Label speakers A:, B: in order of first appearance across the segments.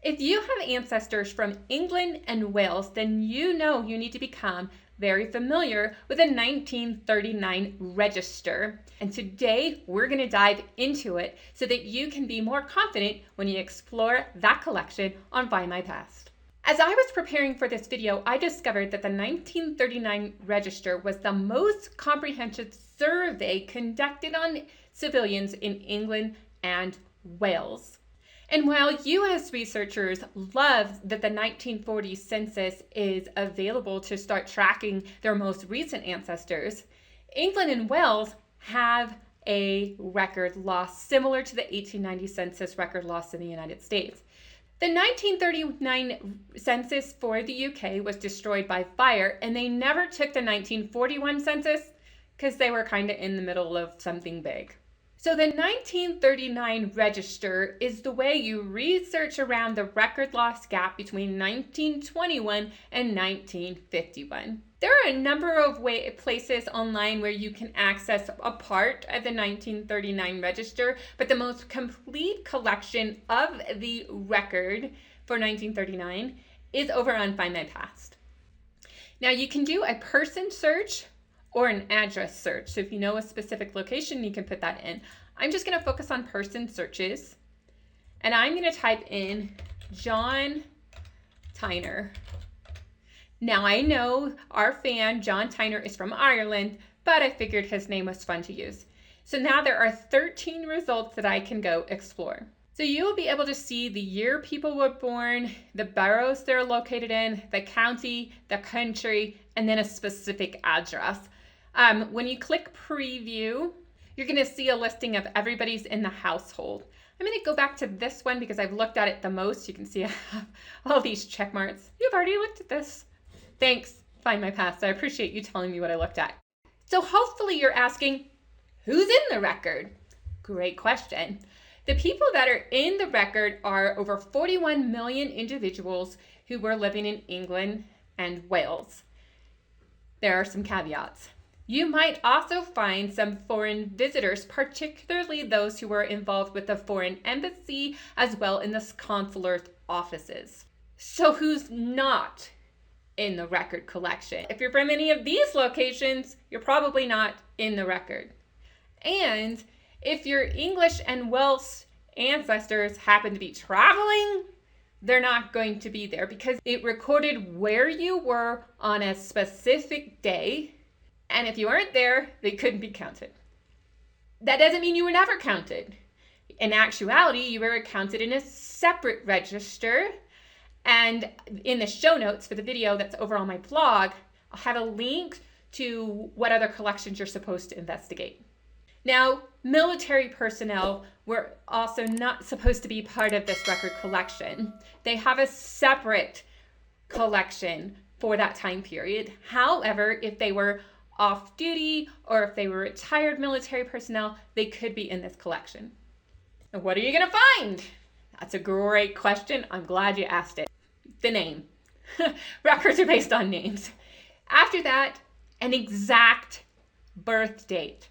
A: If you have ancestors from England and Wales, then you know you need to become very familiar with the 1939 register. And today we're going to dive into it so that you can be more confident when you explore that collection on Findmypast. As I was preparing for this video, I discovered that the 1939 register was the most comprehensive survey conducted on civilians in England and Wales. And while U.S. researchers love that the 1940 census is available to start tracking their most recent ancestors, England and Wales have a record loss similar to the 1890 census record loss in the United States. The 1939 census for the UK was destroyed by fire, and they never took the 1941 census because they were kind of in the middle of something big. So the 1939 register is the way you research around the record loss gap between 1921 and 1951. There are a number of places online where you can access a part of the 1939 register, but the most complete collection of the record for 1939 is over on Findmypast. Now you can do a person search or an address search. So if you know a specific location, you can put that in. I'm just going to focus on person searches, and I'm going to type in John Tyner. Now I know our fan, John Tyner, is from Ireland, but I figured his name was fun to use. So now there are 13 results that I can go explore. So you will be able to see the year people were born, the boroughs they're located in, the county, the country, and then a specific address. When you click preview, you're going to see a listing of everybody's in the household. I'm going to go back to this one because I've looked at it the most. You can see I have all these check marks. You've already looked at this. Thanks, Findmypast. I appreciate you telling me what I looked at. So hopefully you're asking, who's in the record? Great question. The people that are in the record are over 41 million individuals who were living in England and Wales. There are some caveats. You might also find some foreign visitors, particularly those who were involved with the foreign embassy as well in the consular offices. So who's not in the record collection? If you're from any of these locations, you're probably not in the record. And if your English and Welsh ancestors happen to be traveling, they're not going to be there because it recorded where you were on a specific day. And if you weren't there, they couldn't be counted. That doesn't mean you were never counted. In actuality, you were counted in a separate register. And in the show notes for the video that's over on my blog, I'll have a link to what other collections you're supposed to investigate. Now, military personnel were also not supposed to be part of this record collection. They have a separate collection for that time period. However, if they were off duty or if they were retired military personnel, they could be in this collection. And what are you going to find? That's a great question. I'm glad you asked it. The name. Records are based on names. After that, an exact birth date.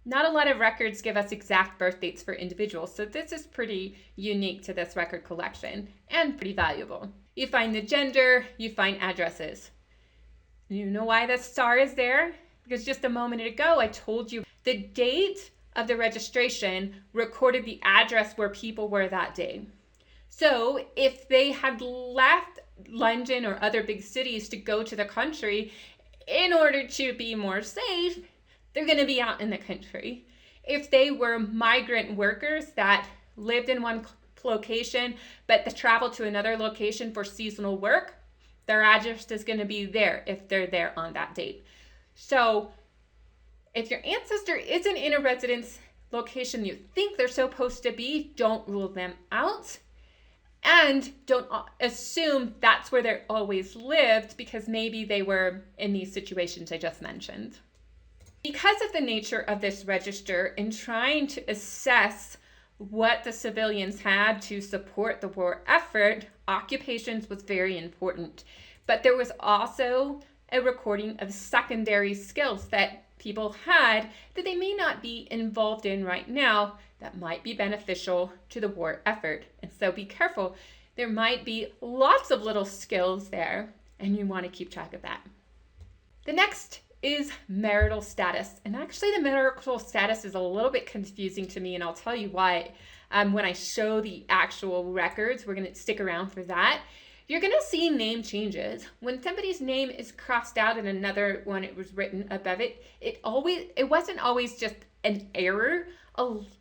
A: Not a lot of records give us exact birth dates for individuals, so this is pretty unique to this record collection and pretty valuable. You find the gender, you find addresses. You know why the star is there? Because just a moment ago, I told you the date of the registration recorded the address where people were that day. So if they had left London or other big cities to go to the country in order to be more safe, they're going to be out in the country. If they were migrant workers that lived in one location, but they traveled to another location for seasonal work, their address is going to be there if they're there on that date. So if your ancestor isn't in a residence location you think they're supposed to be, don't rule them out. And don't assume that's where they always lived because maybe they were in these situations I just mentioned. Because of the nature of this register in trying to assess what the civilians had to support the war effort, occupations was very important. But there was also a recording of secondary skills that people had that they may not be involved in right now that might be beneficial to the war effort. And so be careful. There might be lots of little skills there, and you want to keep track of that. The next is marital status. And actually the marital status is a little bit confusing to me, and I'll tell you why when I show the actual records. We're going to stick around for that. You're going to see name changes. When somebody's name is crossed out and another one it was written above it, it wasn't always just an error.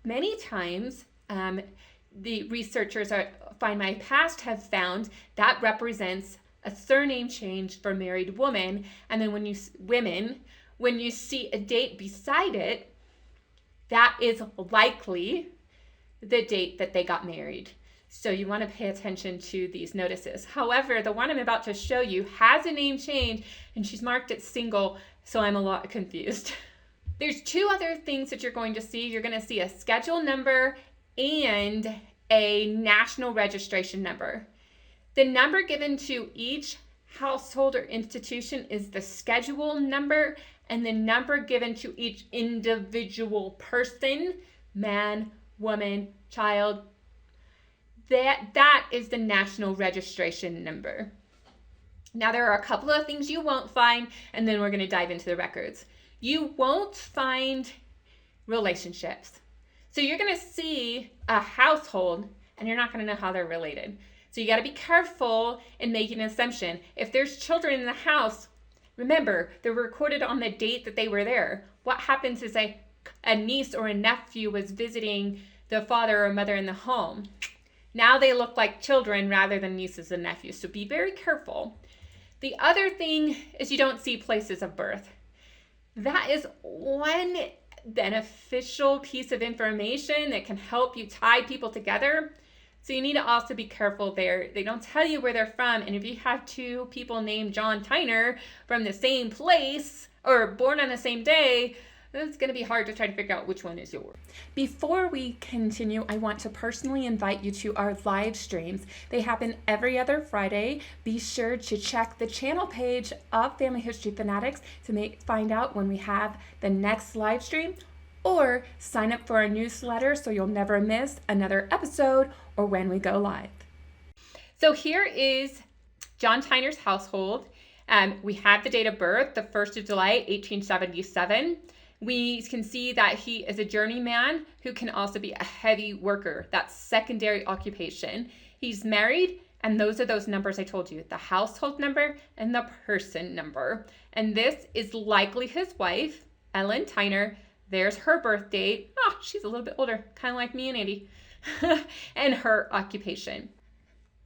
A: Many times the researchers at Findmypast have found that represents a surname change for married woman, and then when you see a date beside it, that is likely the date that they got married. So you want to pay attention to these notices. However, the one I'm about to show you has a name change and she's marked it single, so I'm a lot confused. There's two other things that you're going to see. You're going to see a schedule number and a national registration number. The number given to each household or institution is the schedule number, and the number given to each individual person, man, woman, child, that is the national registration number. Now, there are a couple of things you won't find, and then we're going to dive into the records. You won't find relationships. So you're going to see a household, and you're not going to know how they're related. So you got to be careful in making an assumption. If there's children in the house, remember, they're recorded on the date that they were there. What happens is a niece or a nephew was visiting the father or mother in the home. Now they look like children rather than nieces and nephews. So be very careful. The other thing is you don't see places of birth. That is one beneficial piece of information that can help you tie people together. So you need to also be careful there. They don't tell you where they're from. And if you have two people named John Tyner from the same place or born on the same day, it's going to be hard to try to figure out which one is yours. Before we continue, I want to personally invite you to our live streams. They happen every other Friday. Be sure to check the channel page of Family History Fanatics to find out when we have the next live stream, or sign up for our newsletter so you'll never miss another episode or when we go live. So here is John Tyner's household. We have the date of birth, the 1st of July, 1877. We can see that he is a journeyman who can also be a heavy worker. That's secondary occupation. He's married, and those are those numbers I told you, the household number and the person number. And this is likely his wife, Ellen Tyner. There's her birth date. Oh, she's a little bit older, kind of like me and Andy. And her occupation.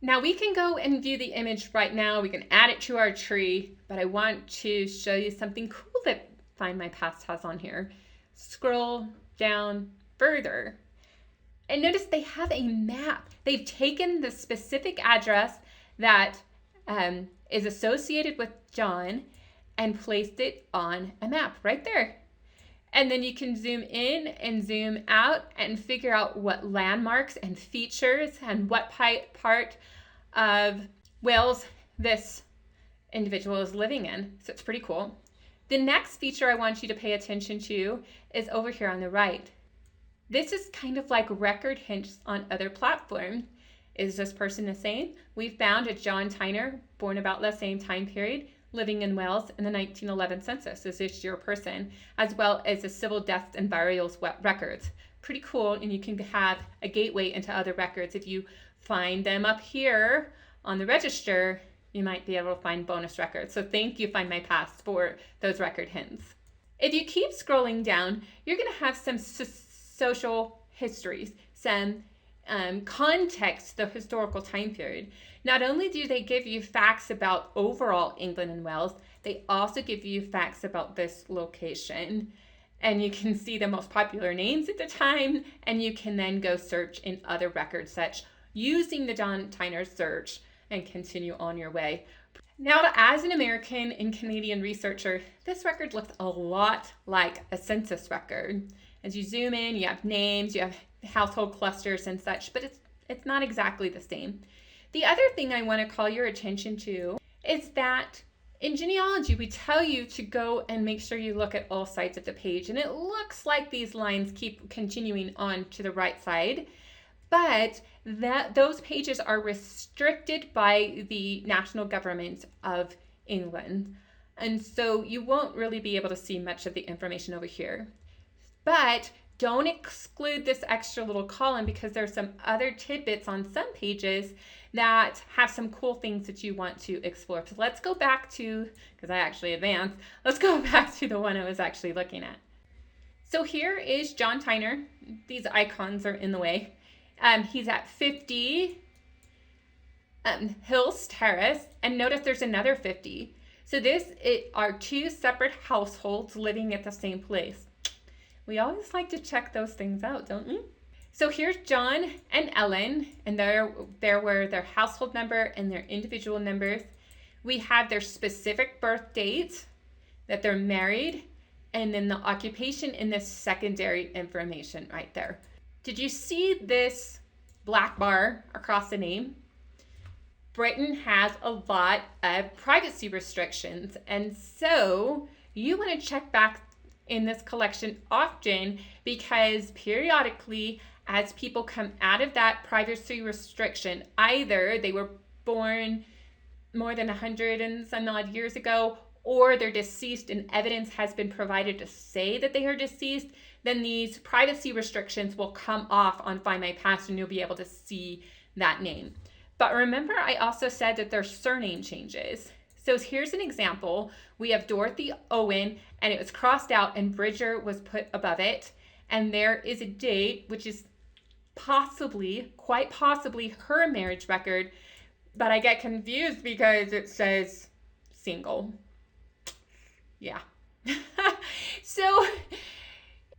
A: Now we can go and view the image right now. We can add it to our tree, but I want to show you something cool that Findmypast has on here. Scroll down further and notice they have a map. They've taken the specific address that is associated with John and placed it on a map right there. And then you can zoom in and zoom out and figure out what landmarks and features and what part of Wales this individual is living in. So it's pretty cool. The next feature I want you to pay attention to is over here on the right. This is kind of like record hints on other platforms. Is this person the same? We found a John Tyner, born about the same time period, living in Wales in the 1911 census. Is this your person? As well as the civil deaths and burials records. Pretty cool, and you can have a gateway into other records. If you find them up here on the register, you might be able to find bonus records. So thank you, Findmypast, for those record hints. If you keep scrolling down, you're going to have some social histories, some context, the historical time period. Not only do they give you facts about overall England and Wales, they also give you facts about this location. And you can see the most popular names at the time, and you can then go search in other records such using the John Tyner search and continue on your way. Now, as an American and Canadian researcher, this record looks a lot like a census record. As you zoom in, you have names, you have household clusters and such, but it's not exactly the same. The other thing I want to call your attention to is that in genealogy, we tell you to go and make sure you look at all sides of the page, and it looks like these lines keep continuing on to the right side. but those pages are restricted by the national government of England. And so you won't really be able to see much of the information over here. But don't exclude this extra little column, because there's some other tidbits on some pages that have some cool things that you want to explore. So let's go back to, because I actually advanced, let's go back to the one I was actually looking at. So here is John Tyner. These icons are in the way. He's at 50 Hills Terrace, and notice there's another 50. So are two separate households living at the same place. We always like to check those things out, don't we? So here's John and Ellen, and there were their household number and their individual numbers. We have their specific birth date, that they're married, and then the occupation in this secondary information right there. Did you see this black bar across the name? Britain has a lot of privacy restrictions, and so you want to check back in this collection often, because periodically, as people come out of that privacy restriction, either they were born more than 100 and some odd years ago, or they're deceased and evidence has been provided to say that they are deceased, then these privacy restrictions will come off on Find My Past and you'll be able to see that name. But remember, I also said that there's surname changes. So here's an example. We have Dorothy Owen, and it was crossed out and Bridger was put above it. And there is a date, which is quite possibly her marriage record, but I get confused because it says single. Yeah. So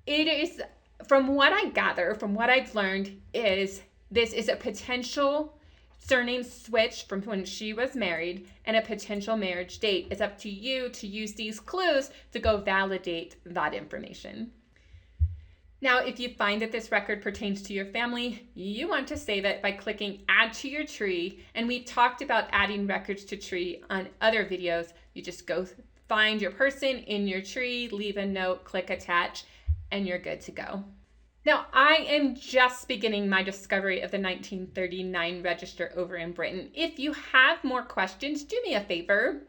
A: it is, from what I gather, from what I've learned, is this is a potential surname switch from when she was married and a potential marriage date. It's up to you to use these clues to go validate that information. Now, if you find that this record pertains to your family, you want to save it by clicking Add to Your Tree. And we talked about adding records to tree on other videos. You just go find your person in your tree, leave a note, click Attach, and you're good to go. Now, I am just beginning my discovery of the 1939 register over in Britain. If you have more questions, do me a favor.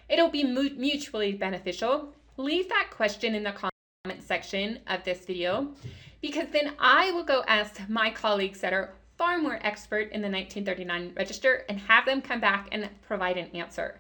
A: It'll be mutually beneficial. Leave that question in the comment section of this video, because then I will go ask my colleagues that are far more expert in the 1939 register and have them come back and provide an answer.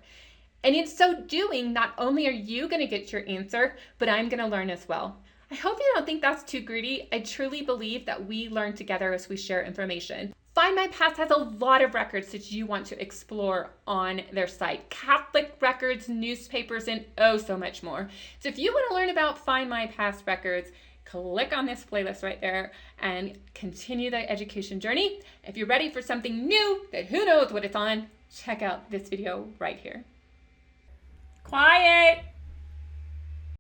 A: And in so doing, not only are you going to get your answer, but I'm going to learn as well. I hope you don't think that's too greedy. I truly believe that we learn together as we share information. Find My Past has a lot of records that you want to explore on their site. Catholic records, newspapers, and oh so much more. So if you want to learn about Find My Past records, click on this playlist right there and continue the education journey. If you're ready for something new that who knows what it's on, check out this video right here. Quiet!